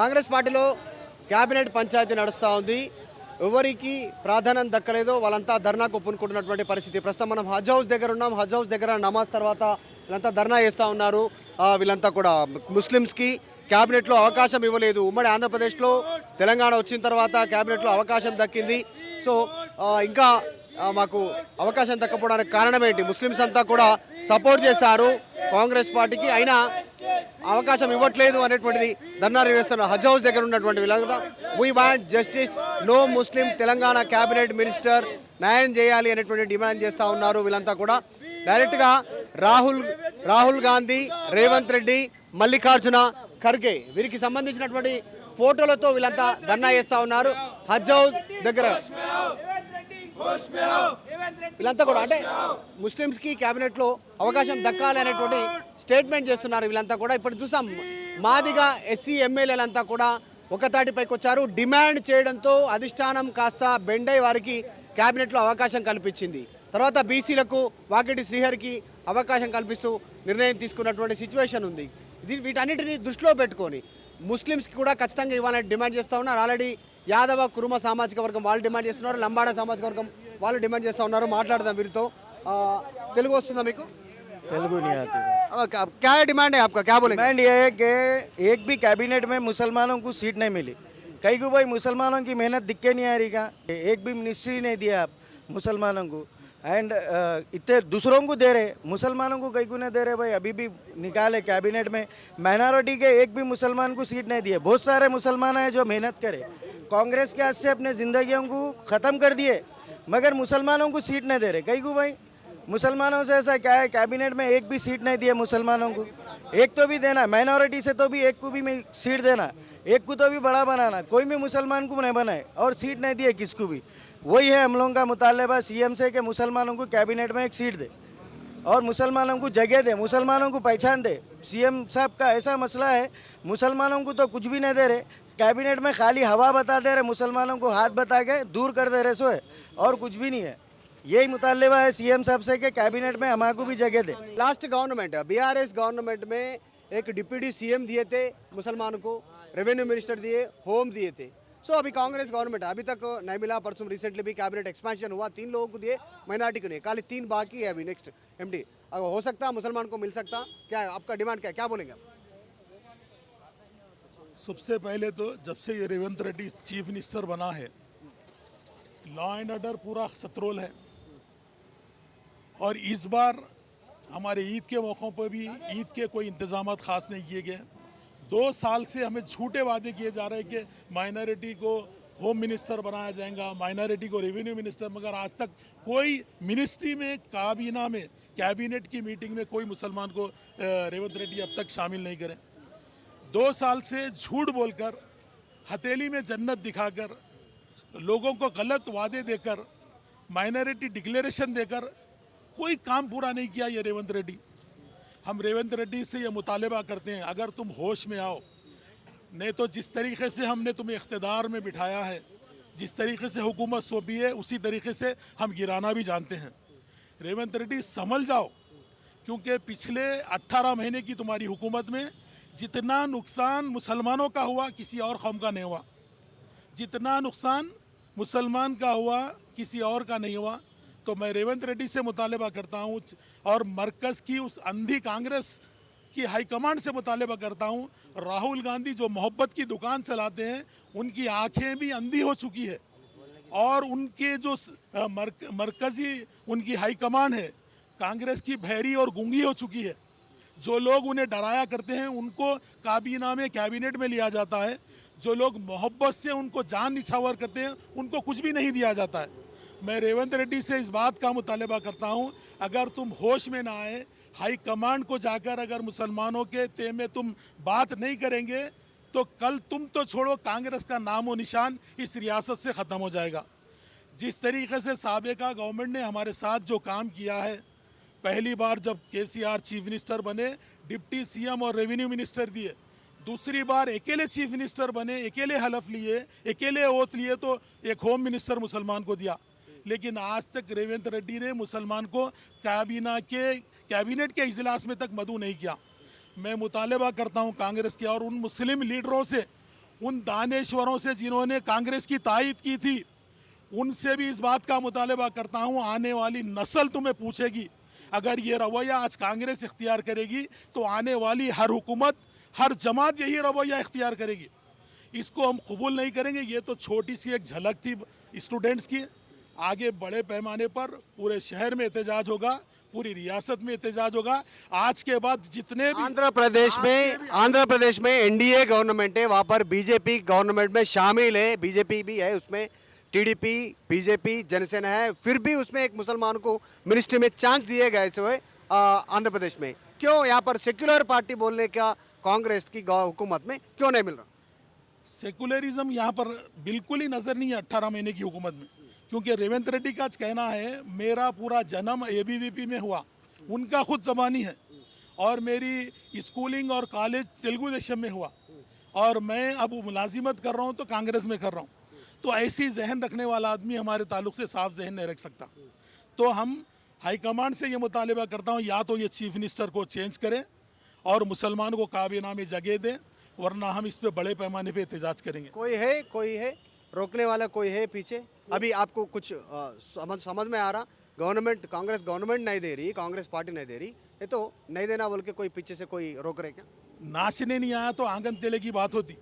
కాంగ్రెస్ పార్టీలో క్యాబినెట్ పంచాయతీ నడుస్తూ ఉంది. ఎవరికి ప్రాధాన్యం దక్కలేదో వాళ్ళంతా ధర్నాకు ఒప్పుకుంటున్నటువంటి పరిస్థితి. ప్రస్తుతం మనం హజ్ హౌస్ దగ్గర ఉన్నాం. హజ్ హౌస్ దగ్గర నమాజ్ తర్వాత వీళ్ళంతా ధర్నా చేస్తూ ఉన్నారు. వీళ్ళంతా కూడా ముస్లిమ్స్కి క్యాబినెట్లో అవకాశం ఇవ్వలేదు. ఉమ్మడి ఆంధ్రప్రదేశ్లో తెలంగాణ వచ్చిన తర్వాత క్యాబినెట్లో అవకాశం దక్కింది. సో ఇంకా మాకు అవకాశం దక్కపోవడానికి కారణం ఏంటి? ముస్లిమ్స్ అంతా కూడా సపోర్ట్ చేశారు కాంగ్రెస్ పార్టీకి, అయినా అవకాశం ఇవ్వట్లేదు అనేటువంటిది ధర్నా నిర్వహిస్తున్న హజ్ హౌస్ దగ్గర ఉన్నటువంటి వీళ్ళంతా we want justice, no Muslim Telangana cabinet minister, న్యాయం చేయాలి అనేటువంటి డిమాండ్ చేస్తూ ఉన్నారు. వీళ్ళంతా కూడా డైరెక్ట్గా రాహుల్ గాంధీ, రేవంత్ రెడ్డి, మల్లికార్జున ఖర్గే వీరికి సంబంధించినటువంటి ఫోటోలతో వీళ్ళంతా ధర్నా చేస్తూ ఉన్నారు హజ్ హౌస్ దగ్గర. వీళ్ళంతా కూడా అంటే ముస్లిమ్స్కి క్యాబినెట్లో అవకాశం దక్కాలి అనేటువంటి స్టేట్మెంట్ చేస్తున్నారు వీళ్ళంతా కూడా. ఇప్పుడు చూస్తాం మాదిగా ఎస్సీ ఎమ్మెల్యేలంతా కూడా ఒకతాటిపైకి వచ్చారు. డిమాండ్ చేయడంతో అధిష్టానం కాస్త బెండై వారికి క్యాబినెట్లో అవకాశం కల్పించింది. తర్వాత బీసీలకు వాకిటి శ్రీహరికి అవకాశం కల్పిస్తూ నిర్ణయం తీసుకున్నటువంటి సిచ్యువేషన్ ఉంది. వీటన్నిటిని దృష్టిలో పెట్టుకొని ముస్లిమ్స్కి కూడా ఖచ్చితంగా ఇవ్వాలని డిమాండ్ చేస్తూ ఉన్నారు. ఆల్రెడీ యాదవ కురుమ సామాజిక వర్గం వాళ్ళు డిమాండ్ చేస్తున్నారు, లంబాడ సామాజిక వర్గం వాళ్ళు డిమాండ్ చేస్తూ ఉన్నారు. మాట్లాడదాం వీరితో. తెలుగు వస్తుందా మీకు? तेलुगु नहीं आती। क्या डिमांड है आपका, क्या बोलेंगे? डिमांड ये है कि एक भी कैबिनेट में मुसलमानों को सीट नहीं मिली। कई को भाई मुसलमानों की मेहनत दिख के नहीं आ रही का, एक भी मिनिस्ट्री नहीं दिया आप मुसलमानों को। एंड इतने दूसरों को दे रहे, मुसलमानों को कई को नहीं दे रहे भाई। अभी भी निकाले कैबिनेट में माइनॉरिटी के एक भी मुसलमान को सीट नहीं दिए। बहुत सारे मुसलमान हैं जो मेहनत करे, कांग्रेस के हाथ से अपने ज़िंदगियों को ख़त्म कर दिए, मगर मुसलमानों को सीट नहीं दे रहे। कई को भाई मुसलमानों से ऐसा क्या है, कैबिनेट में एक भी सीट नहीं दिए मुसलमानों को। एक तो भी देना, माइनॉरिटी से तो भी एक को भी सीट देना, एक को तो भी बड़ा बनाना। कोई भी मुसलमान को नहीं बनाए और सीट नहीं दिए किसको भी। वही है हम लोगों का मुतालबा सीएम से कि मुसलमानों को कैबिनेट में एक सीट दे और मुसलमानों को जगह दे, मुसलमानों को पहचान दे। सीएम साहब का ऐसा मसला है, मुसलमानों को तो कुछ भी नहीं दे रहे, कैबिनेट में खाली हवा बता दे रहे, मुसलमानों को हाथ बता के दूर कर दे रहे, सो है और कुछ भी नहीं है। यही मुतालबा है सीएम साहब से कि कैबिनेट में हमारे को भी जगह दे। लास्ट गवर्नमेंट बीआरएस गवर्नमेंट में एक डिप्टी सीएम दिए थे मुसलमानों को, रेवेन्यू मिनिस्टर दिए, होम दिए थे। सो अभी कांग्रेस गवर्नमेंट अभी तक नहीं मिला। परसों रिसेंटली भी कैबिनेट एक्सपेंशन हुआ, 3 लोगों को दिए, माइनॉरिटी को नहीं, खाली 3 बाकी है अभी। नेक्स्ट एमडी अगर हो सकता मुसलमान को मिल सकता, क्या आपका डिमांड क्या बोलेंगे आप? सबसे पहले तो जब से ये रेवंत रेड्डी चीफ मिनिस्टर बना है, लॉ एंड ऑर्डर पूरा सत्रोल है। और इस बार हमारे ईद के मौक़ों पर भी ईद के कोई इंतजाम ख़ास नहीं किए गए। 2 साल से हमें झूठे वादे किए जा रहे हैं कि माइनॉरिटी को होम मिनिस्टर बनाया जाएगा, माइनॉरिटी को रेवेन्यू मिनिस्टर, मगर आज तक कोई मिनिस्ट्री में, काबीना में, कैबिनेट की मीटिंग में कोई मुसलमान को रेवंत रेड्डी अब तक शामिल नहीं करें। 2 साल से झूठ बोलकर, हथेली में जन्नत दिखाकर, लोगों को गलत वादे देकर, माइनॉरिटी डिक्लेरेशन देकर कोई काम पूरा नहीं किया ये रेवंत रेड्डी। हम रेवंत रेड्डी से ये मुतालबा करते हैं, अगर तुम होश में आओ, नहीं तो जिस तरीके से हमने तुम्हें इख्तिदार में बिठाया है, जिस तरीके से हुकूमत सौंपी है, उसी तरीके से हम गिराना भी जानते हैं। रेवंत रेड्डी संभल जाओ, क्योंकि पिछले 18 महीने की तुम्हारी हुकूमत में जितना नुकसान मुसलमानों का हुआ किसी और कौम का नहीं हुआ, जितना नुकसान मुसलमान का हुआ किसी और का नहीं हुआ। तो मैं रेवंत रेड्डी से मुतालबा करता हूँ और मरकज़ की उस अंधी कांग्रेस की हाईकमांड से मुतालबा करता हूँ, राहुल गांधी जो मोहब्बत की दुकान चलाते हैं, उनकी आंखें भी अंधी हो चुकी है और उनके जो मरकज़ी उनकी हाईकमांड है कांग्रेस की बहरी और गूंगी हो चुकी है। जो लोग उन्हें डराया करते हैं उनको काबीना में, कैबिनेट में लिया जाता है। जो लोग मोहब्बत से उनको जान निछावर करते हैं उनको कुछ भी नहीं दिया जाता है। मैं रेवंत रेड्डी से इस बात का मुतालबा करता हूं, अगर तुम होश में ना आए, हाई कमांड को जाकर अगर मुसलमानों के ते में तुम बात नहीं करेंगे, तो कल तुम तो छोड़ो, कांग्रेस का नाम व निशान इस रियासत से ख़त्म हो जाएगा। जिस तरीके से साबिका गवर्नमेंट ने हमारे साथ जो काम किया है, पहली बार जब केसीआर चीफ मिनिस्टर बने, डिप्टी सीएम और रेवेन्यू मिनिस्टर दिए, दूसरी बार अकेले चीफ मिनिस्टर बने, अकेले हलफ लिए, अकेले ओथ लिए, तो एक होम मिनिस्टर मुसलमान को दिया। लेकिन आज तक रेवंत रेड्डी ने मुसलमान को कैबिनेट के इजलास में तक मदऊ नहीं किया। मैं मुतालबा करता हूं कांग्रेस के और उन मुस्लिम लीडरों से, उन दानेश्वरों से जिन्होंने कांग्रेस की तायद की थी, उनसे भी इस बात का मुतालबा करता हूं, आने वाली नस्ल तुम्हें पूछेगी, अगर ये रवैया आज कांग्रेस इख्तियार करेगी तो आने वाली हर हुकूमत, हर जमात यही रवैया इख्तियार करेगी। इसको हम कबूल नहीं करेंगे। ये तो छोटी सी एक झलक थी स्टूडेंट्स की। आगे बड़े पैमाने पर पूरे शहर में एहतजाज होगा, पूरी रियासत में एहतजाज होगा। आज के बाद जितने भी आंध्र प्रदेश में एनडीए गवर्नमेंट है, वहाँ पर बीजेपी गवर्नमेंट में शामिल है, बीजेपी भी है उसमें, टीडीपी, बीजेपी, जनसेना है, फिर भी उसमें एक मुसलमान को मिनिस्ट्री में चांस दिए गए हुए आंध्र प्रदेश में। क्यों यहाँ पर सेक्युलर पार्टी बोलने का कांग्रेस की हुकूमत में क्यों नहीं मिल रहा? सेकुलरिज्म यहाँ पर बिल्कुल ही नज़र नहीं है 18 महीने की हुकूमत में, क्योंकि रेवंत रेड्डी का आज कहना है मेरा पूरा जन्म एबीवीपी में हुआ, उनका खुद ज़बानी है, और मेरी स्कूलिंग और कॉलेज तेलुगु देशम में हुआ, और मैं अब मुलाजिमत कर रहा हूँ तो कांग्रेस में कर रहा हूँ। तो ऐसी जहन रखने वाला आदमी हमारे ताल्लुक से साफ जहन नहीं रख सकता। तो हम हाईकमांड से ये मुतालबा करता हूँ, या तो ये चीफ मिनिस्टर को चेंज करें और मुसलमानों को काबीना में जगह दें, वरना हम इस पे बड़े पैमाने पे एहतजाज करेंगे। कोई है रोकने वाला, कोई है पीछे? अभी आपको कुछ समझ में आ रहा? गवर्नमेंट, कांग्रेस गवर्नमेंट नहीं दे रही, कांग्रेस पार्टी नहीं दे रही, ये तो नहीं देना बोल के कोई पीछे से कोई रोक रहे क्या? नाचने नहीं आया तो आंगन टेढ़े की बात होती।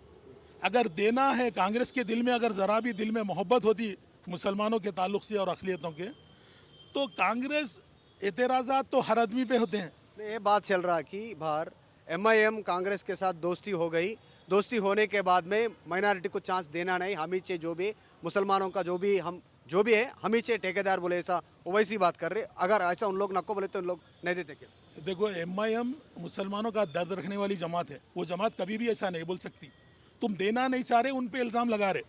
अगर देना है, कांग्रेस के दिल में अगर ज़रा भी दिल में मोहब्बत होती मुसलमानों के ताल्लुक से और अक़लियतों के, तो कांग्रेस एतराज़ात तो हर आदमी पे होते हैं। ये बात चल रहा कि बाहर एमआईएम कांग्रेस के साथ दोस्ती हो गई, दोस्ती होने के बाद में माइनॉरिटी को चांस देना नहीं, हम ही जो भी मुसलमानों का जो भी है हम ही ठेकेदार बोले, ऐसा वैसी बात कर रहे। अगर ऐसा उन लोग नको बोले तो उन लोग नहीं देते क्या? देखो, एमआईएम मुसलमानों का दर्द रखने वाली जमात है, वो जमात कभी भी ऐसा नहीं बोल सकती। तुम देना नहीं चाह रहे, उन पे इल्ज़ाम लगा रहे,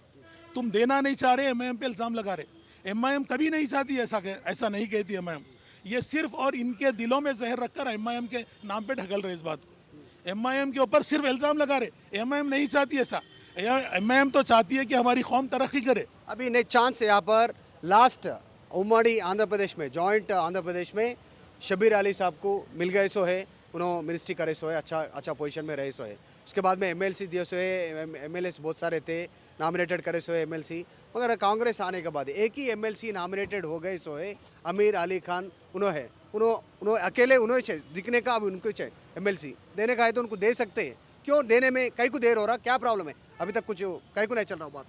तुम देना नहीं चाह रहे, एमआईएम पे इल्ज़ाम लगा रहे। एमआईएम कभी नहीं चाहती ऐसा नहीं कहती एमआईएम। ये सिर्फ और इनके दिलों में जहर रखकर एमआईएम के नाम पे ढकल रहे इस बात को। एमआईएम के ऊपर सिर्फ इल्ज़ाम लगा रहे। एमआईएम नहीं चाहती ऐसा। एमआईएम तो चाहती है कि हमारी कौम तरक्की करे। अभी नहीं चांस यहाँ पर लास्ट उमड़ी आंध्र प्रदेश में, जॉइंट आंध्र प्रदेश में शबीर अली साहब को मिल गए सो है, उन्होंने मिनिस्ट्री करे सो है, अच्छा पोजीशन में रहे सो है। उसके बाद में एमएलसी दिए सो है, एमएलए बहुत सारे थे, नॉमिनेटेड करे सो है एमएलसी। मगर कांग्रेस आने के बाद एक ही एमएलसी नॉमिनेटेड हो गए सो है, अमीर अली खान। उन्होंने अकेले उन्होंने दिखने का, अब उनको चाहिए एमएलसी देने का है तो उनको दे सकते हैं। क्यों देने में कई को देर हो रहा, क्या प्रॉब्लम है? अभी तक कुछ कई को नहीं चल रहा बात।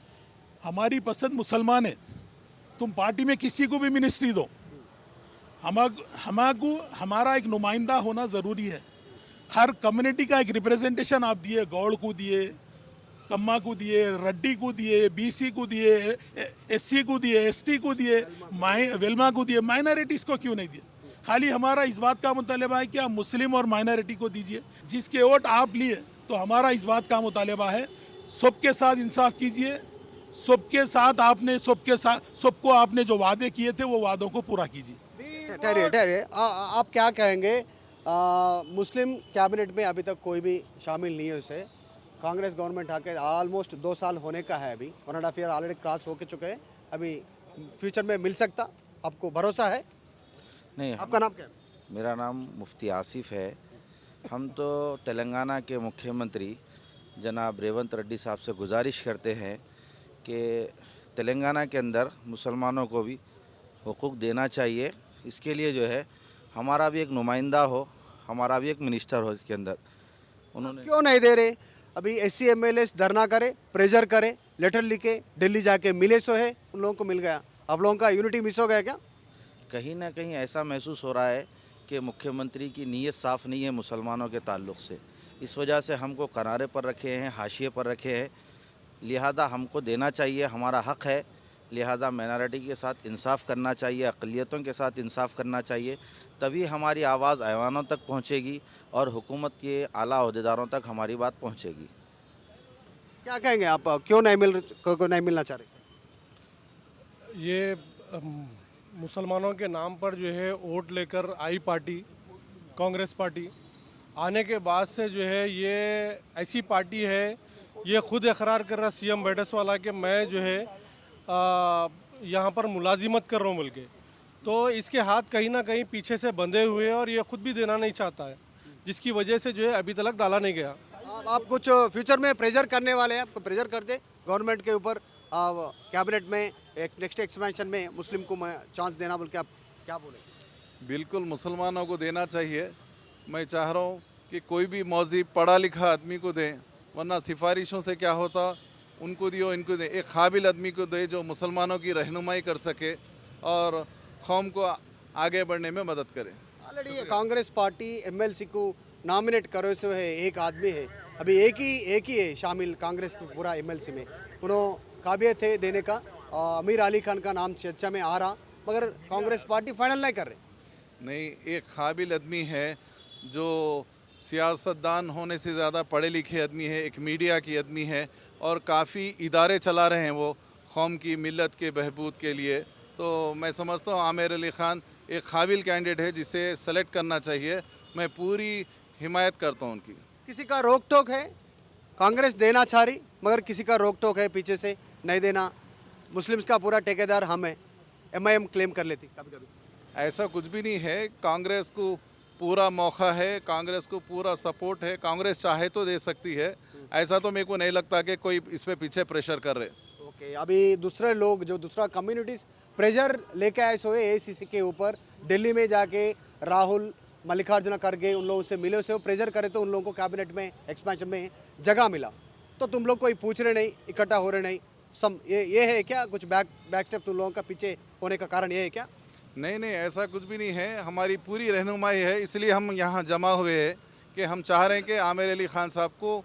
हमारी पसंद मुसलमान है, तुम पार्टी में किसी को भी मिनिस्ट्री दो, हमारा एक नुमाइंदा होना ज़रूरी है। हर कम्युनिटी का एक रिप्रेजेंटेशन आप दिए, गौड़ को दिए, कम्मा को दिए, रड्डी को दिए, बीसी को दिए, एससी को दिए, एसटी को दिए, वेलमा को दिए, माइनॉरिटीज़ को क्यों नहीं दिए? खाली हमारा इस बात का मुतालबा है कि आप मुस्लिम और माइनॉरिटी को दीजिए। जिसके वोट आप लिए, तो हमारा इस बात का मुतालबा है सबके साथ इंसाफ कीजिए, सबको आपने जो वादे किए थे वो वादों को पूरा कीजिए। ठहरिए, आप क्या कहेंगे? मुस्लिम कैबिनेट में अभी तक कोई भी शामिल नहीं है उसे। कांग्रेस गवर्नमेंट आके ऑलमोस्ट 2 साल होने का है, अभी 1.5 ईयर ऑलरेडी क्रॉस होके चुके हैं। अभी फ्यूचर में मिल सकता, आपको भरोसा है? नहीं। आपका नाम क्या है? मेरा नाम मुफ्ती आसिफ है। हम तो तेलंगाना के मुख्यमंत्री जनाब रेवंत रेड्डी साहब से गुजारिश करते हैं कि तेलंगाना के अंदर मुसलमानों को भी हुकूक देना चाहिए। इसके लिए जो है हमारा भी एक नुमाइंदा हो, हमारा भी एक मिनिस्टर हो इसके अंदर। उन्होंने क्यों नहीं दे रहे? अभी एससी एमएलए धरना करे, प्रेशर करे, लेटर लिखे, दिल्ली जाके मिले सो है, उन लोगों को मिल गया। अब लोगों का यूनिटी मिस हो गया क्या? कहीं ना कहीं ऐसा महसूस हो रहा है कि मुख्यमंत्री की नीयत साफ़ नहीं है मुसलमानों के ताल्लुक़ से। इस वजह से हमको किनारे पर रखे हैं, हाशिए पर रखे हैं। लिहाजा हमको देना चाहिए, हमारा हक़ है। लिहाजा माइनॉरिटी के साथ इंसाफ करना चाहिए, अक़लियतों के साथ इंसाफ करना चाहिए, तभी हमारी आवाज़ ऐवानों तक पहुँचेगी और हुकूमत के आला अहदेदारों तक हमारी बात पहुँचेगी। क्या कहेंगे आप? क्यों नहीं मिलना चाह रहे? ये मुसलमानों के नाम पर जो है वोट लेकर आई पार्टी, कांग्रेस पार्टी आने के बाद से जो है ये ऐसी पार्टी है, ये खुद इकरार कर रहा सीएम बैडसवाला कि मैं जो है यहाँ पर मुलाजिमत कर रहा हूँ बोल के। तो इसके हाथ कहीं ना कहीं पीछे से बंधे हुए हैं और ये खुद भी देना नहीं चाहता है, जिसकी वजह से जो है अभी तक डाला नहीं गया। आप कुछ फ्यूचर में प्रेशर करने वाले हैं, आपको प्रेशर कर दे गवर्नमेंट के ऊपर कैबिनेट में एक नेक्स्ट एक्सपेंशन में मुस्लिम को चांस देना बोल के आप क्या बोले? बिल्कुल मुसलमानों को देना चाहिए। मैं चाह रहा हूँ कि कोई भी मौज़ी पढ़ा लिखा आदमी को दें, वरना सिफारिशों से क्या होता, उनको दियो इनको दे, एक काबिल आदमी को दे जो मुसलमानों की रहनुमाई कर सके और कौम को आगे बढ़ने में मदद करे। ऑलरेडी कांग्रेस पार्टी एमएलसी को नॉमिनेट करे से है, एक आदमी है, अभी एक ही है शामिल कांग्रेस के पूरा एमएलसी में, उन्होंने काबिलियत है देने का। अमीर अली खान का नाम चर्चा में आ रहा, मगर कांग्रेस पार्टी फाइनल नहीं कर रही। नहीं, एक काबिल आदमी है जो सियासतदान होने से ज़्यादा पढ़े लिखे आदमी है, एक मीडिया की आदमी है और काफ़ी इदारे चला रहे हैं वो कौम की मिलत के बहबूद के लिए। तो मैं समझता हूँ आमिर अली ख़ान एक काबिल कैंडिडेट है जिसे सेलेक्ट करना चाहिए। मैं पूरी हिमायत करता हूँ उनकी। किसी का रोक टोक है, कांग्रेस देना चाह रही मगर किसी का रोक टोक है पीछे से नहीं देना, मुस्लिम्स का पूरा ठेकेदार हम है, एमआईएम क्लेम कर लेती कभी कभी। ऐसा कुछ भी नहीं है, कांग्रेस को पूरा मौका है, कांग्रेस को पूरा सपोर्ट है, कांग्रेस चाहे तो दे सकती है। ऐसा तो मेरे को नहीं लगता कि कोई इस पे पीछे प्रेशर कर रहे। ओके, अभी दूसरे लोग जो दूसरा कम्युनिटीज प्रेशर लेके आए सो एआईसीसी के ऊपर, दिल्ली में जाके राहुल मल्लिकार्जुन खड़गे उन लोगों से मिले से प्रेशर करे तो उन लोगों को कैबिनेट में एक्सपेंशन में जगह मिला, तो तुम लोग कोई पूछ रहे नहीं, इकट्ठा हो रहे नहीं, ये है क्या कुछ बैक स्टेप तुम लोगों का पीछे होने का कारण ये है क्या? नहीं नहीं, ऐसा कुछ भी नहीं है, हमारी पूरी रहनुमाई है, इसलिए हम यहाँ जमा हुए हैं कि हम चाह रहे हैं कि आमिर अली खान साहब को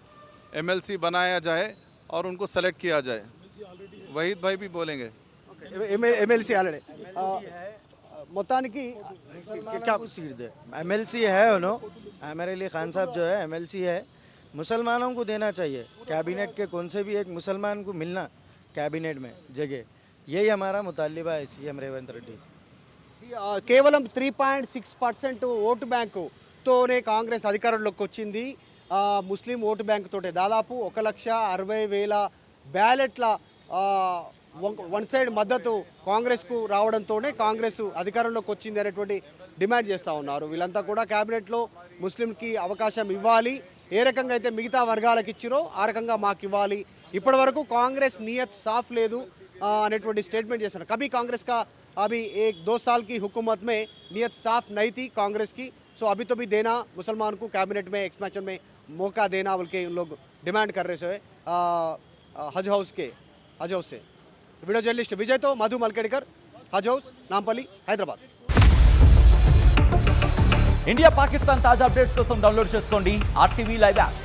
एमएलसी बनाया जाए और उनको सेलेक्ट किया जाए। वहीद भाई भी बोलेंगे। एमएलसी ऑलरेडी మొత్తానికి क्या सीट दे, एमएलसी है उन्होंने, आमिर अली खान साहब जो है एमएलसी है, मुसलमानों को देना चाहिए। कैबिनेट के कौन से भी एक मुसलमान को मिलना कैबिनेट में जगह, यही हमारा मुतालिबा है सीएम रेवंत रेड्डी से। కేవలం 3.6% ఓటు బ్యాంకుతోనే కాంగ్రెస్ అధికారంలోకి వచ్చింది। ముస్లిం ఓటు బ్యాంక్ తోటే దాదాపు 1,60,000 బ్యాలెట్ల వన్ సైడ్ మద్దతు కాంగ్రెస్కు రావడంతోనే కాంగ్రెస్ అధికారంలోకి వచ్చింది అనేటువంటి డిమాండ్ చేస్తూ ఉన్నారు। వీళ్ళంతా కూడా క్యాబినెట్లో ముస్లింకి అవకాశం ఇవ్వాలి, ఏ రకంగా అయితే మిగతా వర్గాలకు ఇచ్చిరో ఆ రకంగా మాకు ఇవ్వాలి, ఇప్పటి వరకు కాంగ్రెస్ నియత్ సాఫ్ లేదు అనేటువంటి స్టేట్మెంట్ చేస్తున్నారు। कभी कांग्रेस का अभी 1-2 साल की हुकूमत में नियत साफ नहीं थी कांग्रेस की, सो अभी तो भी देना मुसलमान को कैबिनेट में एक्सपेंशन में मौका देना बोल के उन लोग डिमांड कर रहे से हज हाउस से। वीडियो जर्नलिस्ट विजय तो मधु मलकेडकर, हज हाउस, नामपल्ली, हैदराबाद। ఇండియా పాకిస్తాన్ తాజా అప్డేట్స్ కోసం డౌన్లోడ్ చేసుకోండి RTV లైవ్ యాప్।